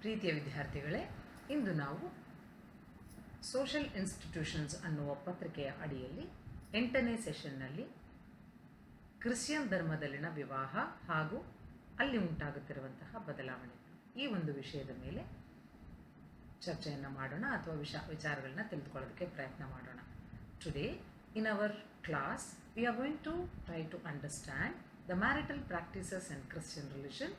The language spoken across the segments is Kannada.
ಪ್ರೀತಿಯ ವಿದ್ಯಾರ್ಥಿಗಳೇ, ಇಂದು ನಾವು ಸೋಷಿಯಲ್ ಇನ್ಸ್ಟಿಟ್ಯೂಷನ್ಸ್ ಅನ್ನುವ ಪತ್ರಿಕೆಯ ಅಡಿಯಲ್ಲಿ 8ನೇ ಸೆಷನ್ನಲ್ಲಿ ಕ್ರಿಶ್ಚಿಯನ್ ಧರ್ಮದಲ್ಲಿನ ವಿವಾಹ ಹಾಗೂ ಅಲ್ಲಿ ಉಂಟಾಗುತ್ತಿರುವಂತಹ ಬದಲಾವಣೆಗಳು ಈ ಒಂದು ವಿಷಯದ ಮೇಲೆ ಚರ್ಚೆಯನ್ನು ಮಾಡೋಣ ಅಥವಾ ವಿಚಾರಗಳನ್ನ ತಿಳಿದುಕೊಳ್ಳೋದಕ್ಕೆ ಪ್ರಯತ್ನ ಮಾಡೋಣ. Today in our class we are going to try to understand the marital practices in Christian religion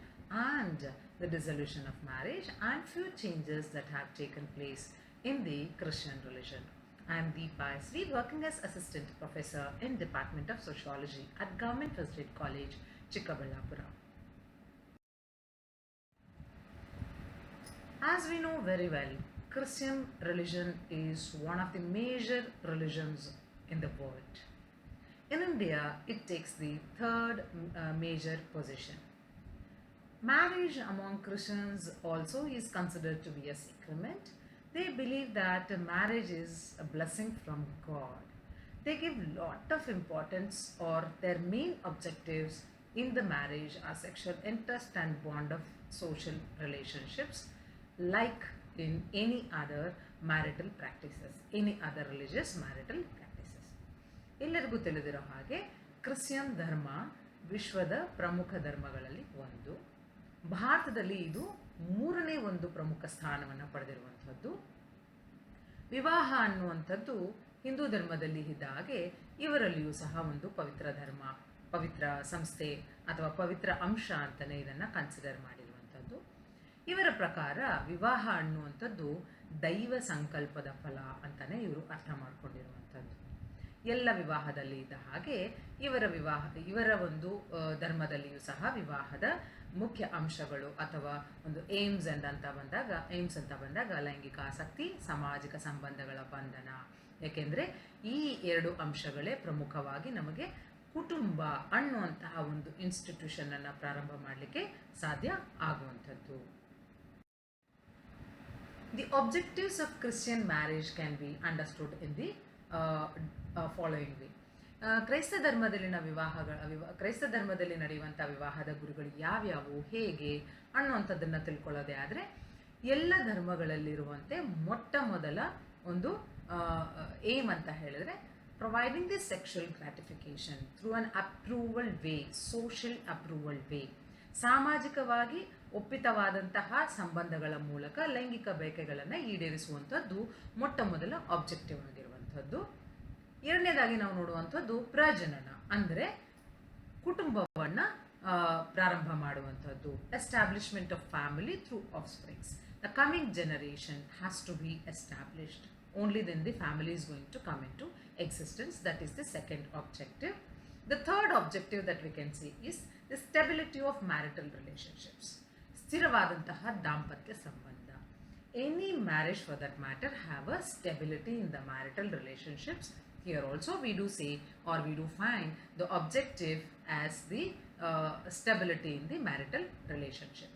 and the dissolution of marriage and few changes that have taken place in the Christian religion. I am Deepa Sri, working as Assistant Professor in Department of Sociology at Government First Grade College, Chikkaballapura. As we know very well, Christian religion is one of the major religions in the world. In India, it takes the third major position. Marriage among Christians also is considered to be a sacrament. They believe that marriage is a blessing from God. They give lot of importance, or their main objectives in the marriage are sexual interest and bond of social relationships, like in any other marital practices, any other religious marital practices. ಎಲ್ಲರಿಗೂ ತಿಳಿದಿರೋ ಹಾಗೆ ಕ್ರಿಶ್ಚಿಯನ್ ಧರ್ಮ ವಿಶ್ವದ ಪ್ರಮುಖ ಧರ್ಮಗಳಲ್ಲಿ ಒಂದು. ಭಾರತದಲ್ಲಿ ಇದು ಮೂರನೇ ಒಂದು ಪ್ರಮುಖ ಸ್ಥಾನವನ್ನು ಪಡೆದಿರುವಂಥದ್ದು. ವಿವಾಹ ಅನ್ನುವಂಥದ್ದು ಹಿಂದೂ ಧರ್ಮದಲ್ಲಿ ಇದ್ದ ಹಾಗೆ ಇವರಲ್ಲಿಯೂ ಸಹ ಒಂದು ಪವಿತ್ರ ಧರ್ಮ, ಪವಿತ್ರ ಸಂಸ್ಥೆ ಅಥವಾ ಪವಿತ್ರ ಅಂಶ ಅಂತಲೇ ಇದನ್ನು ಕನ್ಸಿಡರ್ ಮಾಡಿರುವಂಥದ್ದು. ಇವರ ಪ್ರಕಾರ ವಿವಾಹ ಅನ್ನುವಂಥದ್ದು ದೈವ ಸಂಕಲ್ಪದ ಫಲ ಅಂತಲೇ ಇವರು ಅರ್ಥ ಮಾಡ್ಕೊಂಡಿರುವಂಥದ್ದು. ಎಲ್ಲ ವಿವಾಹದಲ್ಲಿ ಇದ್ದ ಹಾಗೆ ಇವರ ಒಂದು ಧರ್ಮದಲ್ಲಿಯೂ ಸಹ ವಿವಾಹದ ಮುಖ್ಯ ಅಂಶಗಳು ಅಥವಾ ಒಂದು ಏಮ್ಸ್ ಅಂತ ಬಂದಾಗ ಲೈಂಗಿಕ ಆಸಕ್ತಿ, ಸಾಮಾಜಿಕ ಸಂಬಂಧಗಳ ಬಂಧನ. ಏಕೆಂದರೆ ಈ ಎರಡು ಅಂಶಗಳೇ ಪ್ರಮುಖವಾಗಿ ನಮಗೆ ಕುಟುಂಬ ಅನ್ನುವಂತಹ ಒಂದು ಇನ್ಸ್ಟಿಟ್ಯೂಷನ್ ಅನ್ನು ಪ್ರಾರಂಭ ಮಾಡಲಿಕ್ಕೆ ಸಾಧ್ಯ ಆಗುವಂಥದ್ದು. The objectives of Christian marriage can be understood in the following way. ಕ್ರೈಸ್ತ ಧರ್ಮದಲ್ಲಿ ನಡೆಯುವಂಥ ವಿವಾಹದ ಗುರುಗಳು ಯಾವ್ಯಾವು, ಹೇಗೆ ಅನ್ನುವಂಥದ್ದನ್ನು ತಿಳ್ಕೊಳ್ಳೋದೇ ಆದರೆ, ಎಲ್ಲ ಧರ್ಮಗಳಲ್ಲಿರುವಂತೆ ಮೊಟ್ಟ ಮೊದಲ ಒಂದು ಏಮ್ ಅಂತ ಹೇಳಿದ್ರೆ providing the sexual gratification through an approval way, social approval way. ಸಾಮಾಜಿಕವಾಗಿ ಒಪ್ಪಿತವಾದಂತಹ ಸಂಬಂಧಗಳ ಮೂಲಕ ಲೈಂಗಿಕ ಬಯಕೆಗಳನ್ನು ಈಡೇರಿಸುವಂಥದ್ದು ಮೊಟ್ಟ ಮೊದಲ ಆಬ್ಜೆಕ್ಟಿವ್ ಆಗಿರುವಂಥದ್ದು. ಎರಡನೇದಾಗಿ ನಾವು ನೋಡುವಂಥದ್ದು ಪ್ರಜನನ, ಅಂದರೆ ಕುಟುಂಬವನ್ನು ಪ್ರಾರಂಭ ಮಾಡುವಂಥದ್ದು. Establishment of family through offsprings. The coming generation has to be established. Only then the family is going to come into existence. That is the second objective. The third objective that we can see is the stability of marital relationships. ಸ್ಥಿರವಾದಂತಹ ದಾಂಪತ್ಯ ಸಂಬಂಧ. Any marriage for that matter have a stability in the marital relationships. Here also we do say, or we do find the objective as the stability in the marital relationship.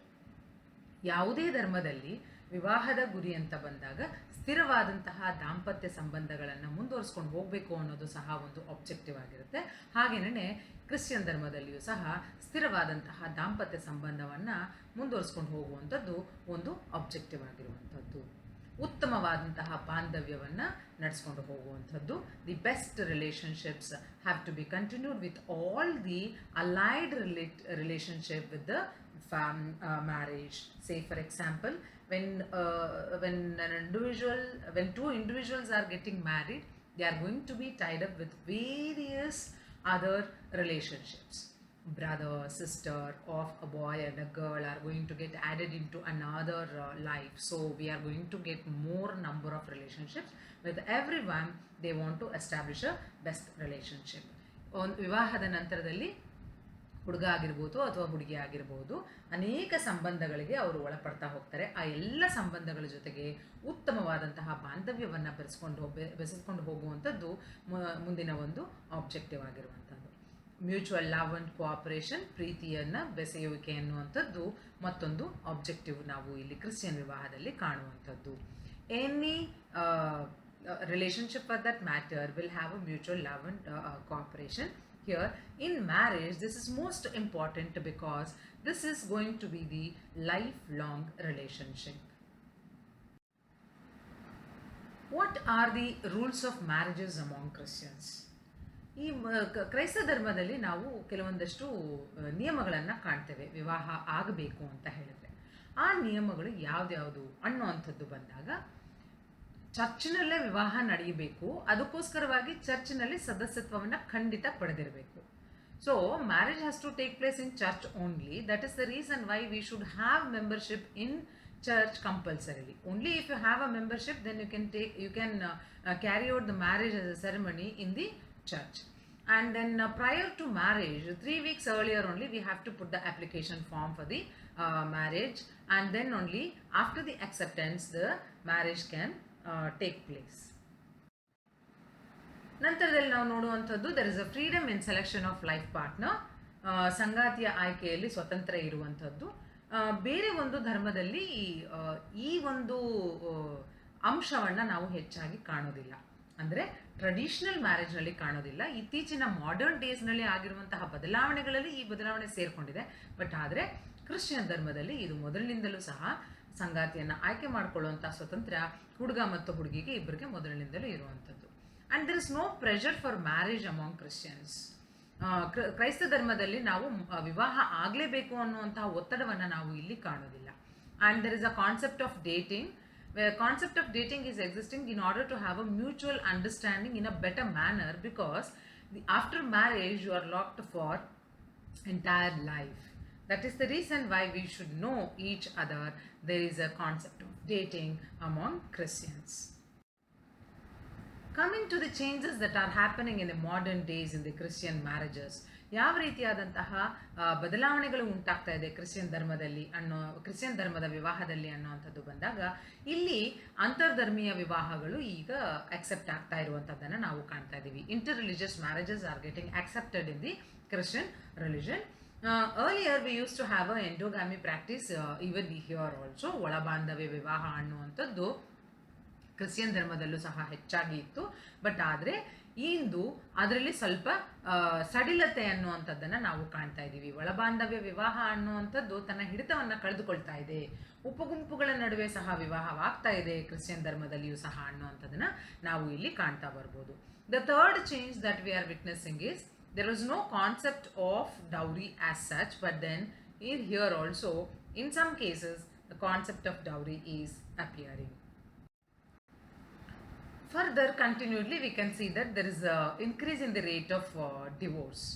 ಯಾವುದೇ ಧರ್ಮದಲ್ಲಿ ವಿವಾಹದ ಗುರಿ ಅಂತ ಬಂದಾಗ ಸ್ಥಿರವಾದಂತಹ ದಾಂಪತ್ಯ ಸಂಬಂಧಗಳನ್ನು ಮುಂದುವರಿಸ್ಕೊಂಡು ಹೋಗಬೇಕು ಅನ್ನೋದು ಸಹ ಒಂದು ಆಬ್ಜೆಕ್ಟಿವ್ ಆಗಿರುತ್ತೆ. ಹಾಗೆಯೇ ಕ್ರಿಶ್ಚಿಯನ್ ಧರ್ಮದಲ್ಲಿಯೂ ಸಹ ಸ್ಥಿರವಾದಂತಹ ದಾಂಪತ್ಯ ಸಂಬಂಧವನ್ನು ಮುಂದುವರಿಸ್ಕೊಂಡು ಹೋಗುವಂಥದ್ದು ಒಂದು ಆಬ್ಜೆಕ್ಟಿವ್ ಆಗಿರುವಂಥದ್ದು. ಉತ್ತಮವಾದಂತಹ ಬಾಂಧವ್ಯವನ್ನು ನಡೆಸ್ಕೊಂಡು ಹೋಗುವಂಥದ್ದು. The best relationships have to be continued with all the allied relationship with the marriage. Say for example, when two individuals are getting married, they are going to be tied up with various other relationships. Brother, sister of a boy and a girl are going to get added into another life. So we are going to get more number of relationships. With everyone, they want to establish a best relationship. ವಿವಾಹದ ನಂತರದಲ್ಲಿ ಹುಡುಗ ಆಗಿರ್ಬೋದು ಅಥವಾ ಹುಡುಗಿ ಆಗಿರ್ಬೋದು, ಅನೇಕ ಸಂಬಂಧಗಳಿಗೆ ಅವರು ಒಳಪಡ್ತಾ ಹೋಗ್ತಾರೆ. ಆ ಎಲ್ಲ ಸಂಬಂಧಗಳ ಜೊತೆಗೆ ಉತ್ತಮವಾದಂತಹ ಬಾಂಧವ್ಯವನ್ನು ಬೆಳೆಸ್ಕೊಂಡು ಹೋಗುವಂಥದ್ದು ಮುಂದಿನ ಒಂದು ಆಬ್ಜೆಕ್ಟಿವ್ ಆಗಿರುವಂಥದ್ದು. ಮ್ಯೂಚುವಲ್ ಲವ್ ಆ್ಯಂಡ್ ಕೋಆಪರೇಷನ್, ಪ್ರೀತಿಯನ್ನು ಬೆಸೆಯುವಿಕೆ ಅನ್ನುವಂಥದ್ದು ಮತ್ತೊಂದು ಆಬ್ಜೆಕ್ಟಿವ್ ನಾವು ಇಲ್ಲಿ ಕ್ರಿಶ್ಚಿಯನ್ ವಿವಾಹದಲ್ಲಿ ಕಾಣುವಂಥದ್ದು. Any relationship for that matter will have a mutual love and cooperation. here in marriage this is most important because this is going to be the lifelong relationship. What are the rules of marriages among Christians? ಈ ಕ್ರೈಸ್ತ ಧರ್ಮದಲ್ಲಿ ನಾವು ಕೆಲವೊಂದಷ್ಟು ನಿಯಮಗಳನ್ನು ಕಾಣ್ತೇವೆ ವಿವಾಹ ಆಗಬೇಕು ಅಂತ ಹೇಳಿದ್ರೆ. ಆ ನಿಯಮಗಳು ಯಾವ್ದ್ಯಾವುದು ಅನ್ನುವಂಥದ್ದು ಬಂದಾಗ, ಚರ್ಚಿನಲ್ಲೇ ವಿವಾಹ ನಡೆಯಬೇಕು, ಅದಕ್ಕೋಸ್ಕರವಾಗಿ ಚರ್ಚಿನಲ್ಲಿ ಸದಸ್ಯತ್ವವನ್ನು ಖಂಡಿತ ಪಡೆದಿರಬೇಕು. So marriage has to take place in church only. That is the reason why we should have membership in church compulsorily. Only if you have a membership, then you can carry out the marriage as a ceremony in the church. And then prior to marriage, 3 weeks earlier only, we have to put the application form for the marriage, and then only after the acceptance the marriage can take place. ನಂತರದಲ್ಲಿ ನಾವು ನೋಡುವಂಥದ್ದು, there is a freedom in selection of life partner. ಸಂಗಾತಿಯ ಆಯ್ಕೆಯಲ್ಲಿ ಸ್ವತಂತ್ರ ಇರುವಂಥದ್ದು. ಬೇರೆ ಒಂದು ಧರ್ಮದಲ್ಲಿ ಈ ಒಂದು ಅಂಶವನ್ನು ನಾವು ಹೆಚ್ಚಾಗಿ ಕಾಣೋದಿಲ್ಲ. ಅಂದರೆ ಟ್ರೆಡಿಷನಲ್ ಮ್ಯಾರೇಜ್ನಲ್ಲಿ ಕಾಣೋದಿಲ್ಲ. ಇತ್ತೀಚಿನ ಮಾಡರ್ನ್ ಡೇಸ್ನಲ್ಲಿ ಆಗಿರುವಂತಹ ಬದಲಾವಣೆಗಳಲ್ಲಿ ಈ ಬದಲಾವಣೆ ಸೇರಿಕೊಂಡಿದೆ. ಬಟ್ ಆದರೆ ಕ್ರಿಶ್ಚಿಯನ್ ಧರ್ಮದಲ್ಲಿ ಇದು ಮೊದಲಿನಿಂದಲೂ ಸಹ ಸಂಗಾತಿಯನ್ನು ಆಯ್ಕೆ ಮಾಡಿಕೊಳ್ಳುವಂಥ ಸ್ವತಂತ್ರ ಹುಡುಗ ಮತ್ತು ಹುಡುಗಿಗೆ ಇಬ್ಬರಿಗೆ ಮೊದಲಿನಿಂದಲೂ ಇರುವಂಥದ್ದು. And there is no pressure for marriage among Christians. ಕ್ರೈಸ್ತ ಧರ್ಮದಲ್ಲಿ ನಾವು ವಿವಾಹ ಆಗಲೇಬೇಕು ಅನ್ನುವಂತಹ ಒತ್ತಡವನ್ನು ನಾವು ಇಲ್ಲಿ ಕಾಣೋದಿಲ್ಲ. And there is a concept of dating. Concept of dating is existing in order to have a mutual understanding in a better manner, because after marriage you are locked for entire life. That is the reason why we should know each other. There is a concept of dating among Christians. Coming to the changes that are happening in the modern days in the Christian marriages, ಯಾವ ರೀತಿಯಾದಂತಹ ಬದಲಾವಣೆಗಳು ಉಂಟಾಗ್ತಾ ಇದೆ ಕ್ರಿಶ್ಚಿಯನ್ ಧರ್ಮದ ವಿವಾಹದಲ್ಲಿ ಅನ್ನುವಂಥದ್ದು ಬಂದಾಗ, ಇಲ್ಲಿ ಅಂತರ್ಧರ್ಮೀಯ ವಿವಾಹಗಳು ಈಗ ಅಕ್ಸೆಪ್ಟ್ ಆಗ್ತಾ ಇರುವಂಥದ್ದನ್ನು ನಾವು ಕಾಣ್ತಾ ಇದ್ದೀವಿ. Inter religious marriages are getting accepted in the Christian religion. earlier we used to have a endogamy practice, even here also ಒಳಬಾಂಧವ್ಯ ವಿವಾಹ ಅನ್ನುವಂಥದ್ದು ಕ್ರಿಶ್ಚಿಯನ್ ಧರ್ಮದಲ್ಲೂ ಸಹ ಹೆಚ್ಚಾಗಿ ಇತ್ತು. ಬಟ್ ಆದರೆ ಇಂದು ಅದರಲ್ಲಿ ಸ್ವಲ್ಪ ಸಡಿಲತೆ ಅನ್ನುವಂಥದ್ದನ್ನು ನಾವು ಕಾಣ್ತಾ ಇದ್ದೀವಿ. ಒಳಬಾಂಧವ್ಯ ವಿವಾಹ ಅನ್ನುವಂಥದ್ದು ತನ್ನ ಹಿಡಿತವನ್ನು ಕಳೆದುಕೊಳ್ತಾ ಇದೆ. ಉಪಗುಂಪುಗಳ ನಡುವೆ ಸಹ ವಿವಾಹವಾಗ್ತಾ ಇದೆ ಕ್ರಿಶ್ಚಿಯನ್ ಧರ್ಮದಲ್ಲಿಯೂ ಸಹ ಅನ್ನುವಂಥದ್ದನ್ನು ನಾವು ಇಲ್ಲಿ ಕಾಣ್ತಾ ಬರ್ಬೋದು. The third change that we are witnessing is, there was no concept of dowry as such, but then here also in some cases the concept of dowry is appearing. Further, continually we can see that there is a increase in the rate of divorce.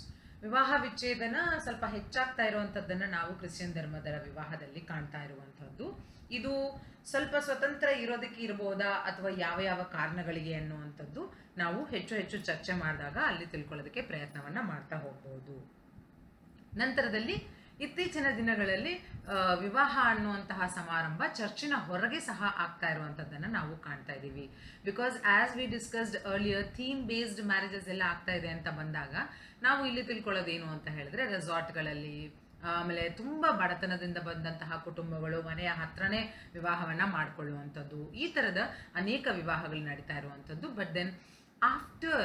ವಿವಾಹ ವಿಚ್ಛೇದನ ಸ್ವಲ್ಪ ಹೆಚ್ಚಾಗ್ತಾ ಇರುವಂಥದ್ದನ್ನು ನಾವು ಕ್ರಿಶ್ಚಿಯನ್ ಧರ್ಮದ ವಿವಾಹದಲ್ಲಿ ಕಾಣ್ತಾ ಇರುವಂಥದ್ದು. ಇದು ಸ್ವಲ್ಪ ಸ್ವತಂತ್ರ ಇರೋದಕ್ಕೆ ಇರ್ಬೋದಾ ಅಥವಾ ಯಾವ ಯಾವ ಕಾರಣಗಳಿಗೆ ಅನ್ನುವಂಥದ್ದು ನಾವು ಹೆಚ್ಚು ಹೆಚ್ಚು ಚರ್ಚೆ ಮಾಡಿದಾಗ ಅಲ್ಲಿ ತಿಳ್ಕೊಳ್ಳೋದಕ್ಕೆ ಪ್ರಯತ್ನವನ್ನು ಮಾಡ್ತಾ ಹೋಗ್ಬೋದು. ನಂತರದಲ್ಲಿ ಇತ್ತೀಚಿನ ದಿನಗಳಲ್ಲಿ ವಿವಾಹ ಅನ್ನುವಂತಹ ಸಮಾರಂಭ ಚರ್ಚಿನ ಹೊರಗೆ ಸಹ ಆಗ್ತಾ ಇರುವಂಥದ್ದನ್ನು ನಾವು ಕಾಣ್ತಾ ಇದ್ದೀವಿ. Because as we discussed earlier, theme based marriages ಎಲ್ಲ ಆಗ್ತಾ ಇದೆ ಅಂತ ಬಂದಾಗ ನಾವು ಇಲ್ಲಿ ತಿಳ್ಕೊಳ್ಳೋದೇನು ಅಂತ ಹೇಳಿದ್ರೆ, ರೆಸಾರ್ಟ್ಗಳಲ್ಲಿ, ಆಮೇಲೆ ತುಂಬ ಬಡತನದಿಂದ ಬಂದಂತಹ ಕುಟುಂಬಗಳು ಮನೆಯ ಹತ್ರನೇ ವಿವಾಹವನ್ನು ಮಾಡಿಕೊಳ್ಳುವಂಥದ್ದು, ಈ ಥರದ ಅನೇಕ ವಿವಾಹಗಳು ನಡೀತಾ ಇರುವಂಥದ್ದು. But then after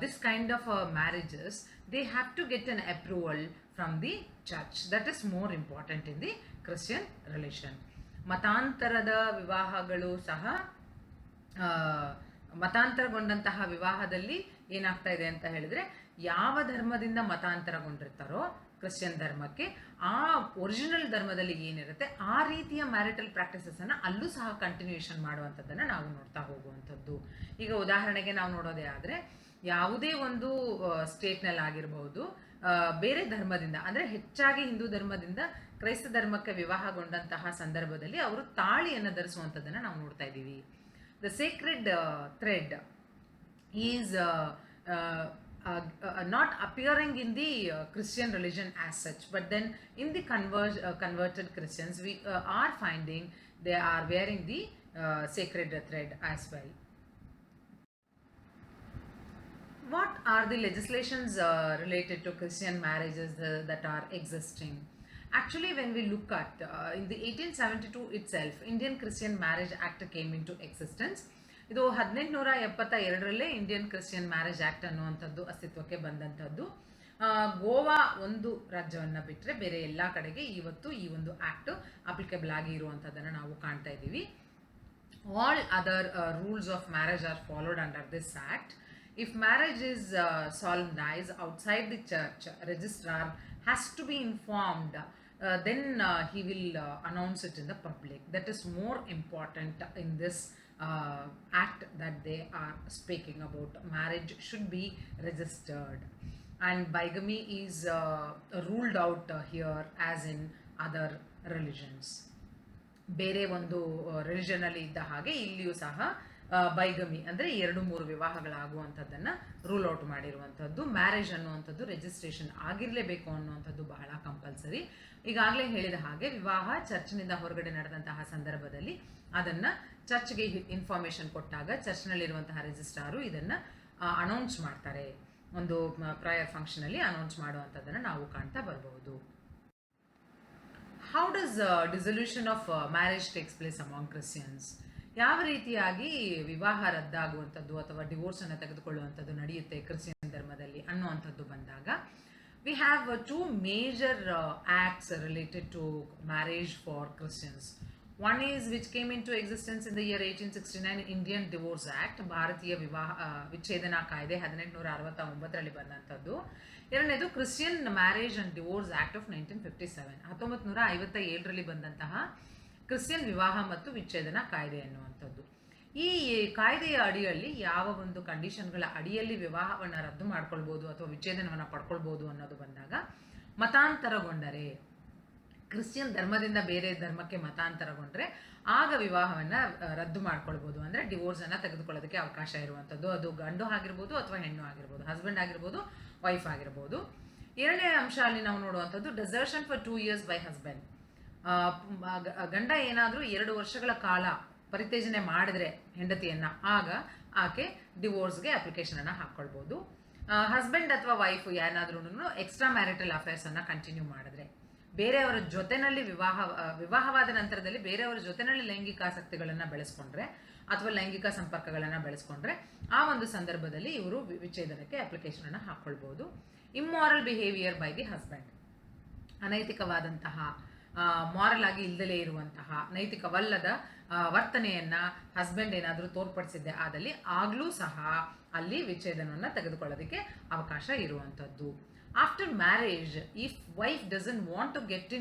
this kind of marriages, they have to get an approval from the church. That is more important in the Christian religion. ಮತಾಂತರದ ವಿವಾಹಗಳು ಸಹ ಮತಾಂತರಗೊಂಡಂತಹ ವಿವಾಹದಲ್ಲಿ ಏನಾಗ್ತಾ ಇದೆ ಅಂತ ಹೇಳಿದ್ರೆ, ಯಾವ ಧರ್ಮದಿಂದ ಮತಾಂತರಗೊಂಡಿರ್ತಾರೋ ಕ್ರಿಶ್ಚಿಯನ್ ಧರ್ಮಕ್ಕೆ, ಆ ಒರಿಜಿನಲ್ ಧರ್ಮದಲ್ಲಿ ಏನಿರುತ್ತೆ ಆ ರೀತಿಯ ಮ್ಯಾರಿಟಲ್ ಪ್ರಾಕ್ಟೀಸಸನ್ನು ಅಲ್ಲೂ ಸಹ ಕಂಟಿನ್ಯೂಷನ್ ಮಾಡುವಂಥದ್ದನ್ನು ನಾವು ನೋಡ್ತಾ ಹೋಗುವಂಥದ್ದು. ಈಗ ಉದಾಹರಣೆಗೆ ನಾವು ನೋಡೋದೇ ಆದರೆ, ಯಾವುದೇ ಒಂದು ಸ್ಟೇಟ್ನಲ್ಲಿ ಆಗಿರಬಹುದು, ಬೇರೆ ಧರ್ಮದಿಂದ ಅಂದರೆ ಹೆಚ್ಚಾಗಿ ಹಿಂದೂ ಧರ್ಮದಿಂದ ಕ್ರೈಸ್ತ ಧರ್ಮಕ್ಕೆ ವಿವಾಹಗೊಂಡಂತಹ ಸಂದರ್ಭದಲ್ಲಿ ಅವರು ತಾಳಿಯನ್ನು ಧರಿಸುವಂಥದ್ದನ್ನು ನಾವು ನೋಡ್ತಾ ಇದ್ದೀವಿ. The Sacred thread is not appearing in the Christian religion as such, but then in the converted Christians we are finding they are wearing the sacred thread as well. What are the legislations related to Christian marriages that are existing? Actually, when we look at in the 1872 itself, Indian Christian Marriage Act came into existence. ಇದು 1872ರಲ್ಲೇ ಇಂಡಿಯನ್ ಕ್ರಿಶ್ಚಿಯನ್ ಮ್ಯಾರೇಜ್ ಆ್ಯಕ್ಟ್ ಅನ್ನುವಂಥದ್ದು ಅಸ್ತಿತ್ವಕ್ಕೆ ಬಂದಂಥದ್ದು. ಗೋವಾ ಒಂದು ರಾಜ್ಯವನ್ನು ಬಿಟ್ಟರೆ ಬೇರೆ ಎಲ್ಲ ಕಡೆಗೆ ಇವತ್ತು ಈ ಒಂದು ಆ್ಯಕ್ಟ್ ಅಪ್ಲಿಕೇಬಲ್ ಆಗಿ ಇರುವಂಥದ್ದನ್ನು ನಾವು ಕಾಣ್ತಾ ಇದ್ದೀವಿ. All other rules of marriage are followed under this act. If marriage is solemnized outside the church, registrar has to be informed. Then he will announce it in the public. That is more important in this act that they are speaking about. Marriage should be registered, and bigamy is ruled out here as in other religions. ಬೇರೆ ಒಂದು ರಿಲಿಜನಲ್ಲಿ ಇದ್ದ ಹಾಗೆ ಇಲ್ಲಿಯೂ ಸಹ ಬೈಗಮಿ ಅಂದರೆ 2-3 ವಿವಾಹಗಳಾಗುವಂಥದ್ದನ್ನು ರೂಲ್ ಔಟ್ ಮಾಡಿರುವಂಥದ್ದು. ಮ್ಯಾರೇಜ್ ಅನ್ನುವಂಥದ್ದು ರಿಜಿಸ್ಟ್ರೇಷನ್ ಆಗಿರಲೇಬೇಕು ಅನ್ನುವಂಥದ್ದು ಬಹಳ ಕಂಪಲ್ಸರಿ. ಈಗಾಗಲೇ ಹೇಳಿದ ಹಾಗೆ ವಿವಾಹ ಚರ್ಚ್ನಿಂದ ಹೊರಗಡೆ ನಡೆದಂತಹ ಸಂದರ್ಭದಲ್ಲಿ ಅದನ್ನು ಚರ್ಚ್ಗೆ ಇನ್ಫಾರ್ಮೇಷನ್ ಕೊಟ್ಟಾಗ ಚರ್ಚ್ನಲ್ಲಿರುವಂತಹ ರಿಜಿಸ್ಟ್ರಾರು ಇದನ್ನು ಅನೌನ್ಸ್ ಮಾಡ್ತಾರೆ. ಒಂದು ಪ್ರಯರ್ ಫಂಕ್ಷನಲ್ಲಿ ಅನೌನ್ಸ್ ಮಾಡುವಂಥದ್ದನ್ನು ನಾವು ಕಾಣ್ತಾ ಬರಬಹುದು. How does dissolution of marriage takes place among Christians? ಯಾವ ರೀತಿಯಾಗಿ ವಿವಾಹ ರದ್ದಾಗುವಂಥದ್ದು ಅಥವಾ ಡಿವೋರ್ಸನ್ನು ತೆಗೆದುಕೊಳ್ಳುವಂಥದ್ದು ನಡೆಯುತ್ತೆ ಕ್ರಿಶ್ಚಿಯನ್ ಧರ್ಮದಲ್ಲಿ ಅನ್ನುವಂಥದ್ದು ಬಂದಾಗ, we have 2 major acts related to marriage for Christians. One is which came into existence in the year 1869, Indian Divorce Act, ಭಾರತೀಯ ವಿಚ್ಛೇದನ ಕಾಯ್ದೆ 1869ರಲ್ಲಿ ಬಂದಂಥದ್ದು. ಎರಡನೇದು Christian marriage and divorce act of 1957, 1957ರಲ್ಲಿ ಬಂದಂತಹ ಕ್ರಿಶ್ಚಿಯನ್ ವಿವಾಹ ಮತ್ತು ವಿಚ್ಛೇದನ ಕಾಯ್ದೆ ಅನ್ನುವಂಥದ್ದು. ಈ ಕಾಯ್ದೆಯ ಅಡಿಯಲ್ಲಿ ಯಾವ ಒಂದು ಕಂಡೀಷನ್ಗಳ ಅಡಿಯಲ್ಲಿ ವಿವಾಹವನ್ನು ರದ್ದು ಮಾಡ್ಕೊಳ್ಬೋದು ಅಥವಾ ವಿಚ್ಛೇದನವನ್ನು ಪಡ್ಕೊಳ್ಬೋದು ಅನ್ನೋದು ಬಂದಾಗ, ಮತಾಂತರಗೊಂಡರೆ, ಕ್ರಿಶ್ಚಿಯನ್ ಧರ್ಮದಿಂದ ಬೇರೆ ಧರ್ಮಕ್ಕೆ ಮತಾಂತರಗೊಂಡ್ರೆ ಆಗ ವಿವಾಹವನ್ನು ರದ್ದು ಮಾಡ್ಕೊಳ್ಬೋದು. ಅಂದರೆ ಡಿವೋರ್ಸನ್ನು ತೆಗೆದುಕೊಳ್ಳೋದಕ್ಕೆ ಅವಕಾಶ ಇರುವಂಥದ್ದು. ಅದು ಗಂಡು ಆಗಿರ್ಬೋದು ಅಥವಾ ಹೆಣ್ಣು ಆಗಿರ್ಬೋದು, ಹಸ್ಬೆಂಡ್ ಆಗಿರ್ಬೋದು, ವೈಫ್ ಆಗಿರ್ಬೋದು. ಎರಡನೇ ಅಂಶ ಅಲ್ಲಿ ನಾವು ನೋಡುವಂಥದ್ದು desertion for 2 years by husband. ಗಂಡ ಏನಾದರೂ 2 ವರ್ಷಗಳ ಕಾಲ ಪರಿತ್ಯಜನೆ ಮಾಡಿದ್ರೆ ಹೆಂಡತಿಯನ್ನು, ಆಗ ಆಕೆ ಡಿವೋರ್ಸ್ಗೆ ಅಪ್ಲಿಕೇಶನನ್ನು ಹಾಕ್ಕೊಳ್ಬೋದು. ಹಸ್ಬೆಂಡ್ ಅಥವಾ ವೈಫ್ ಏನಾದ್ರೂ ಎಕ್ಸ್ಟ್ರಾ ಮ್ಯಾರಿಟಲ್ ಅಫೇರ್ಸನ್ನು ಕಂಟಿನ್ಯೂ ಮಾಡಿದ್ರೆ, ಬೇರೆಯವರ ಜೊತೆಯಲ್ಲಿ ವಿವಾಹವಾದ ನಂತರದಲ್ಲಿ ಬೇರೆಯವರ ಜೊತೆಯಲ್ಲಿ ಲೈಂಗಿಕಾಸಕ್ತಿಗಳನ್ನು ಬೆಳೆಸ್ಕೊಂಡ್ರೆ ಅಥವಾ ಲೈಂಗಿಕ ಸಂಪರ್ಕಗಳನ್ನು ಬೆಳೆಸ್ಕೊಂಡ್ರೆ ಆ ಒಂದು ಸಂದರ್ಭದಲ್ಲಿ ಇವರು ವಿಚ್ಛೇದನಕ್ಕೆ ಅಪ್ಲಿಕೇಶನನ್ನು ಹಾಕ್ಕೊಳ್ಬೋದು. Immoral behaviour by the husband, ಅನೈತಿಕವಾದಂತಹ, ಮಾರಲ್ ಆಗಿ ಇಲ್ಲದಲೇ ಇರುವಂತಹ, ನೈತಿಕವಲ್ಲದ ವರ್ತನೆಯನ್ನು ಹಸ್ಬೆಂಡ್ ಏನಾದರೂ ತೋರ್ಪಡಿಸಿದ್ದೆ ಆದಲ್ಲಿ ಆಗಲೂ ಸಹ ಅಲ್ಲಿ ವಿಚ್ಛೇದನವನ್ನು ತೆಗೆದುಕೊಳ್ಳೋದಕ್ಕೆ ಅವಕಾಶ ಇರುವಂಥದ್ದು. After marriage, if wife doesn't want to get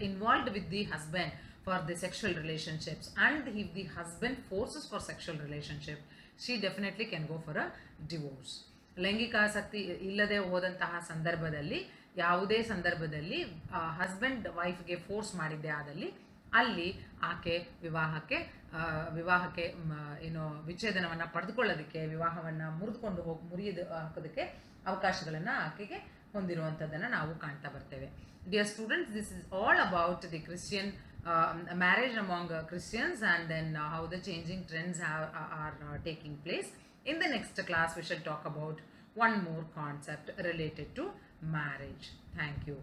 involved with the husband for the sexual relationships, and if the husband forces for sexual relationship, she definitely can go for a divorce. ಲೈಂಗಿಕ ಆಸಕ್ತಿ ಇಲ್ಲದೆ ಹೋದಂತಹ ಸಂದರ್ಭದಲ್ಲಿ, ಯಾವುದೇ ಸಂದರ್ಭದಲ್ಲಿ ಹಸ್ಬೆಂಡ್ ವೈಫ್ಗೆ ಫೋರ್ಸ್ ಮಾಡಿದ್ದೆ ಆದಲ್ಲಿ ಅಲ್ಲಿ ಆಕೆ ವಿವಾಹಕ್ಕೆ ಏನು ವಿಚ್ಛೇದನವನ್ನು ಪಡೆದುಕೊಳ್ಳೋದಕ್ಕೆ, ವಿವಾಹವನ್ನು ಮುರಿದು ಹಾಕೋದಕ್ಕೆ ಅವಕಾಶಗಳನ್ನು ಆಕೆಗೆ ಹೊಂದಿರುವಂಥದ್ದನ್ನು ನಾವು ಕಾಣ್ತಾ ಬರ್ತೇವೆ. Dear students, this is all about the Christian marriage among Christians, and then how the changing trends are taking place. In the next class, we shall talk about one more concept related to marriage. Thank you.